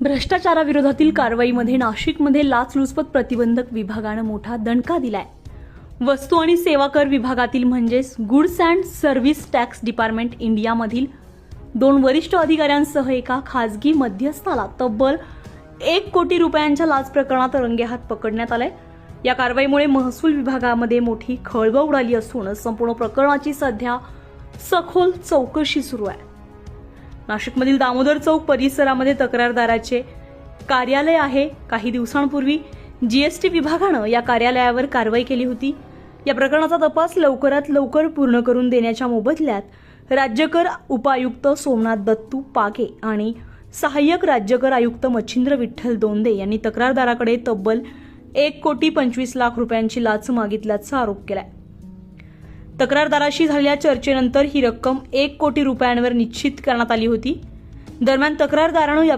भ्रष्टाचाराविरोधातील कारवाईमध्ये नाशिकमध्ये लाचलुचपत प्रतिबंधक विभागानं मोठा दणका दिलाय। वस्तू आणि सेवा कर विभागातील म्हणजेच goods and service tax department इंडियामधील 2 वरिष्ठ अधिकाऱ्यांसह एका खासगी मध्यस्थाला तब्बल 1 कोटी रुपयांच्या लाच प्रकरणात रंगेहात पकडण्यात आलंय। या कारवाईमुळे महसूल विभागामध्ये मोठी खळबळ उडाली असून संपूर्ण प्रकरणाची सध्या सखोल चौकशी सुरू आहे। नाशिकमधील दामोदर चौक परिसरामध्ये तक्रारदाराचे कार्यालय आहे। काही दिवसांपूर्वी जीएसटी विभागानं या कार्यालयावर कारवाई केली होती। या प्रकरणाचा तपास लवकरात लवकर पूर्ण करून देण्याच्या मोबदल्यात राज्यकर उपायुक्त सोमनाथ दत्तू पागे आणि सहाय्यक राज्यकर आयुक्त मच्छिंद्र विठ्ठल दोंदे यांनी तक्रारदाराकडे तब्बल 1,25,00,000 रुपयांची लाच मागितल्याचा आरोप केलाय। तक्रारदाराशी झालेल्या चर्चेनंतर ही रक्कम 1 कोटी रुपयांवर निश्चित करण्यात आली होती। दरम्यान तक्रारदारानं या